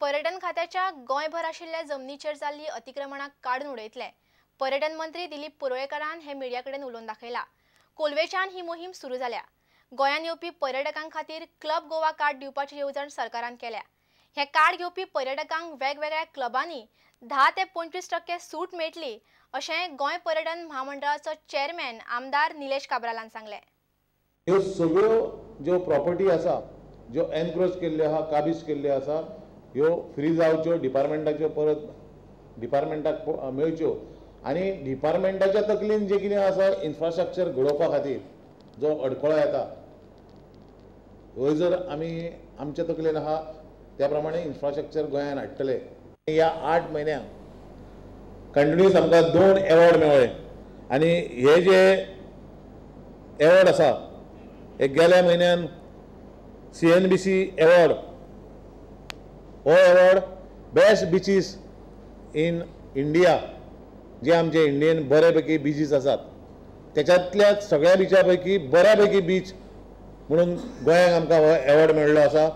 पर्यटन खात्याच्या गोंयभर आशिल्ल्या जमनीचेर जाल्ली अतिक्रमणाक काडून उडयतले। पर्यटन मंत्री दिलीप पुरोयेकारान हे मिडिया कडेन उलोवन दाखयला। कोलवेच्यान ही मोहीम सुरू जाल्या। गोंयान येवपी पर्यटकांक खातीर क्लब गोवा कार्ड दिवपाची येवजण सरकारान केल्या। हे कार्ड घेवपी पर्यटकांक वेगवेगळ्या क्लबांनी 10 ते 25% सूट मेळटली, अशें गोंय पर्यटन महामंडळाचो चेअरमॅन आमदार निलेश काब्रालान सांगले। ह्यो सगळ्यो ज्यो प्रॉपर्टी आसा, ज्यो एनक्रोच केल्ल्यो आहा, काबीज केल्ल्यो आसा, ह्यो फ्री जावच्यो, डिपार्टमेंटाच्यो परत डिपार्टमेंटाक मेळच्यो आनी डिपार्टमेंटाच्या तकलेन जे कितें आसा इन्फ्रास्ट्रक्चर घडोवपा खातीर जो अडखळो येता, ह्यो जर आमी आमच्या तकलेन आहा त्या प्रमाणे इन्फ्रास्ट्रक्चर गोंयान हाडटले। ह्या 8 म्हयन्यांक कंटिन्यूस आमकां 2 एवॉर्ड मेळ्ळे आनी हे जे एवॉर्ड आसा हे गेल्या म्हयन्यान CNBC एवॉर्ड हो award best beaches in India, जे आमचे इंडियन बऱ्यापैकी बिचीस आसात त्याच्यातल्या सगळ्या बिचा पैकी बऱ्यापैकी बीच म्हणून गोंयांक आमकां हो एवॉर्ड मेळ्ळो आसा।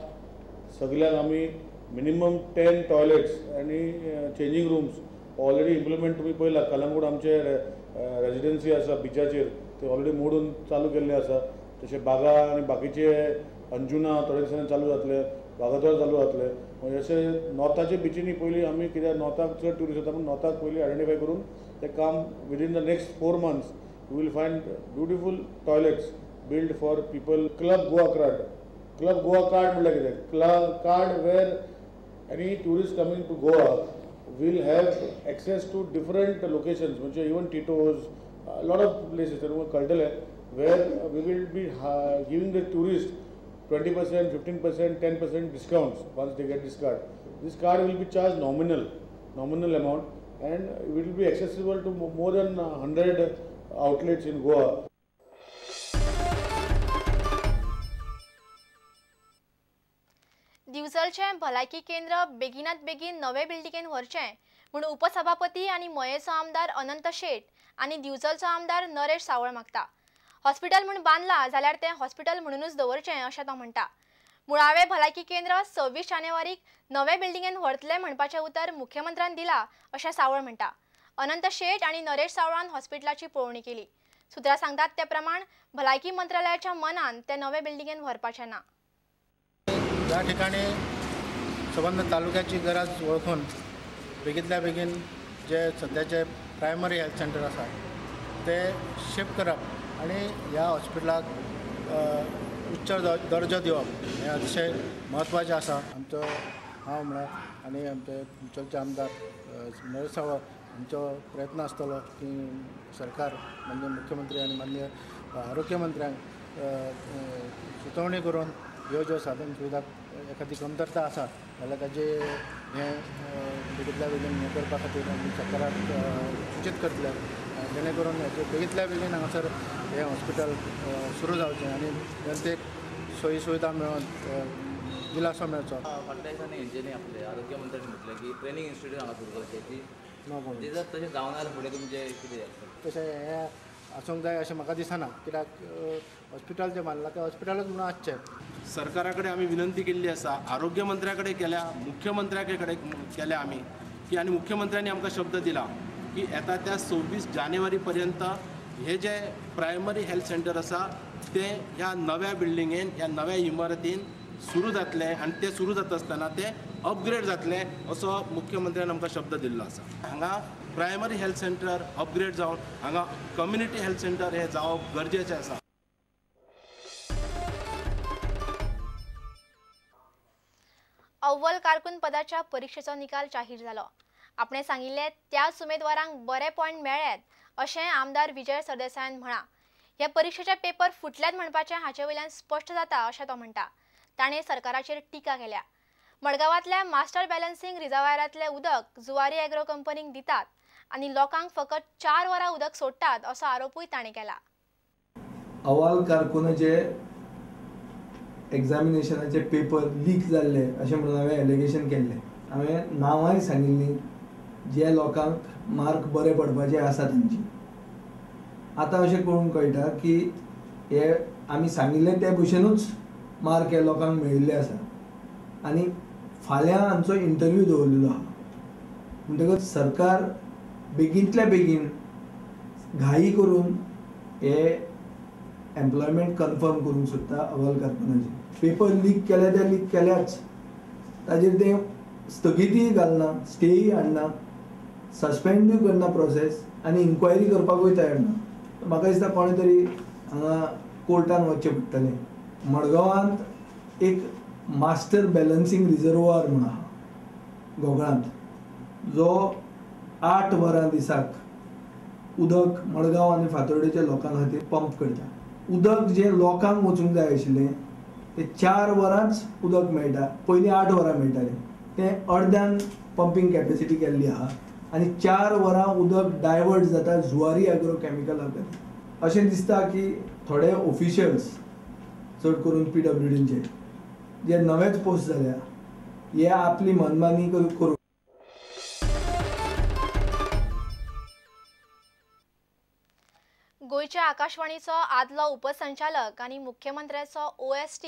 सगळ्यांक आमी मिनिमम 10 टॉयलेट्स आनी चेंजिंग रूम्स ऑलरेडी इम्प्लिमेंट तुमी पळयला। कलंगूट आमचे रेजिडेन्सी आसा बिचाचेर ते ऑलरेडी मोडून चालू केल्ले आसा। तशें बागा आनी बाकीचे अंजुना थोडे दिसांनी चालू जातले, वागातोर चालू जातले। म्हणजे अशें नॉर्थाचे बिचींनी पयलीं आमी कित्याक नॉर्थाक चड ट्युरिस्ट येता, पूण नॉर्थाक पयलीं आयडेंटिफाय करून तें काम within the next 4 months you will find beautiful toilets build for people. Club Goa card, club Goa card म्हटल्यार कितें? Club card where any tourist coming to Goa will have access to different locations, म्हणजे even Tito's, lot of places where we will be giving the tourists 20%, 15%, 10% discounts once they get this card. This card will be charged nominal amount and it will be accessible to more than 100 outlets in Goa. दिवचलचे भलायकी केंद्र बेगिनात बेगीन नवे बिल्डिंगेन व्हरचें म्हूण उपसभापती आनी मयेचो आमदार अनंत शेट आनी दिवचलचो आमदार नरेश सावळ मागता। हॉस्पिटल म्हूण बांदला जाल्यार तें हॉस्पिटल म्हणूनच दवरचें अशें तो म्हणटा। मुळावे भलायकी केंद्र 26 जानेवारीक नवे बिल्डिंगेन व्हरतले म्हणपाचें उतर मुख्यमंत्र्यान दिलां अशें सावळ म्हणटा। अनंत शेट आनी नरेश सावळान हॉस्पिटलाची पळोवणी केली। सुत्रां सांगतात ते प्रमाण भलायकी मंत्रालयाच्या मनान ते नवे बिल्डिंगेन व्हरपाचें ना। या ठिकाणी संबंध तालुक्याची गरज ओळखून बेगीतल्या बेगीन जे सध्याचे प्रायमरी हेल्थ सेंटर आसा ते शिफ्ट करप आणि ह्या हॉस्पिटलाक उच्च दर्जो दिवप हे अतिशय म्हत्वाचें आसा। आमचो हांव म्हळ्यार आनी आमचे दिवचलचे आमदार नरेश सावळ हांचो प्रयत्न आसतलो की सरकार म्हणजे मुख्यमंत्री आनी माननीय आरोग्य मंत्र्यांक सुचोवणी करून ह्यो ज्यो साधन सुविधा एखादी कमतरता आसा जाल्यार ताजे हें बेगीतल्या बेगीन हें करपा खातीर आमी सरकाराक सूचित करतले, जेणे करून हेचे बेगीतल्या बेगीन हांगासर हें हॉस्पिटल सुरू जावचें आनी जनतेक सोयी सुविधा मेळोन दिलासो मेळचो। फाटल्या दिसांनी हेंच्यांनी आपले आरोग्य मंत्र्यांनी म्हटलें की ट्रेनिंग इन्स्टिट्यूट हांगा सुरू करचें ती जर तशें जावं जाल्यार फुडें तुमचें कितें तशें हें आसूंक जाय अशें म्हाका दिसना, कित्याक हॉस्पिटल जें बांदलां तें हॉस्पिटलूच म्हणून आसचें। सरकाराकडे आमी विनंती केल्ली आसा, आरोग्य मंत्र्याकडे केल्या, मुख्यमंत्र्याकडे केल्या आमी की आनी मुख्यमंत्र्यांनी आमकां शब्द दिला की येता त्या 26 जानेवारी पर्यंत हे जे प्रायमरी हेल्थ सेंटर आसा ते ह्या नव्या बिल्डिंगेन ह्या नव्या इमारतीन सुरू जातले आनी ते सुरू जाता आसतना ते अपग्रेड जातले असो मुख्यमंत्र्यान आमकां शब्द दिल्लो आसा। हांगा प्रायमरी हेल्थ सेंटर अपग्रेड जावन हांगा कम्युनिटी हेल्थ सेंटर हे जावप गरजेचें आसा। अव्वल कारकून पदाच्या परीक्षेचो निकाल जाहीर जालो। आपणे सांगिल्ले त्याच उमेदवारांक बरे पॉयंट मेळ्ळ्यात अशें आमदार विजय सरदेसायान म्हळां। हे परीक्षेचे पेपर फुटल्यात म्हणपाचें हाचे वयल्यान स्पश्ट जाता अशें तो म्हणटा। ताणें सरकाराचेर टिका केल्या। मडगांवांतल्या मास्टर बॅलन्सिंग रिजर्वायरांतलें उदक जुवारी एग्रो कंपनीक दितात आनी लोकांक फकत 4 वरां उदक सोडटात असो आरोपूय ताणें केला। अव्वल कारकुनाचे एग्जामिनेशनाचे पेपर लीक जाल्ले अशें म्हणून हांवें एलिगेशन केल्लें। हांवें नांवांय सांगिल्लीं जे लोकांक मार्क बरे पडपाचे आसा तांची। आतां अशें कळून कळटा की हे आमी सांगिल्ले ते भशेनूच मार्क हे लोकांक मेळिल्ले आसा आनी फाल्यां हांचो इंटरव्यू दवरलेलो आहा म्हणटकच सरकार बेगींतल्या बेगीन घाई करून हे एम्प्लॉयमेंट कन्फर्म करूंक सोदता अहवाल कारकुनाची. पेपर लीक केले ते लीक केल्याच, ताजेर ते स्थगितीय घालना, स्टेय हाडना, सस्पेंडूय करना प्रोसेस आनी इन्क्वायरी करपाकूय तयार ना. म्हाका दिसता कोणे तरी हांगा कोर्टान वचचें पडटलें. मडगांवांत एक मास्टर बॅलन्सिंग रिजर्वायर म्हूण आहा गोगळांत, जो 8 वरां दिसाक उदक मडगांव आनी फातोर्डेच्या लोकां खातीर पंप करता. उदक जे लोकांक वचूंक जाय आशिल्लें ते 4 वरांच उदक मेळटा. पयलीं 8 वरां मेळटालें, तें अर्द्यान पंपींग कॅपेसिटी केल्ली आहा आनी 4 वरां उदक डायवर्ट जाता जुवारी एग्रो कॅमिकला खातीर. अशें दिसता की थोडे ऑफिशियल्स चड करून PWDचे जे नवेच पोस्ट जाल्या हे आपली मनमानी करून गोयच्या आकाशवाणीचो आदलो उपसंचालक आनी मुख्यमंत्र्याचो OST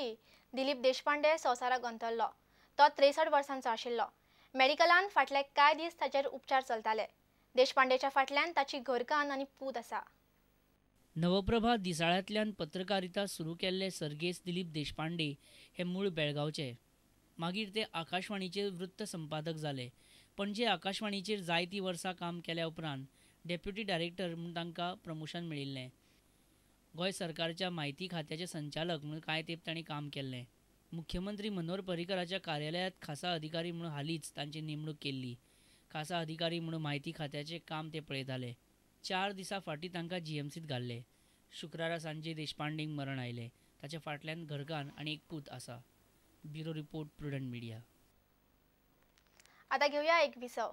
दिलीप देशपांडे संवसाराक अंतरलो. तो 63 वर्सांचो आशिल्लो. मेडिकलान फाटले कांय दीस ताचेर उपचार चलताले. देशपांडेच्या फाटल्यान ताची घरकान्न आनी पूत आसा. नवप्रभा दिसाळ्यांतल्यान पत्रकारिता सुरू केल्ले सर्गेस्त दिलीप देशपांडे हे मूळ बेळगांवचे. मागीर ते आकाशवाणीचे वृत्त संपादक जाले. पणजे आकाशवाणीचेर जायतीं वर्सां काम केल्या उपरांत डेप्युटी डायरेक्टर म्हूण तांकां प्रमोशन मेळिल्लें. गोंय सरकारच्या म्हायती खात्याचे संचालक म्हूण कांय तेंप तांणी काम केल्लें. मुख्यमंत्री मनोहर पर्रीकाराच्या कार्यालयांत खासा अधिकारी म्हणून हालींच तांची नेमणूक केल्ली. खासा अधिकारी म्हणून म्हायती खात्याचें काम ते पळयताले. 4 दिसां फाटीं तांकां GMCत घाल्ले. शुक्रारा सांजे देशपांडेक मरण आयलें. ताच्या फाटल्यान घरकान्न आनी एक पूत आसा. Bureau report, prudent media. आतां घेवया एक विसव.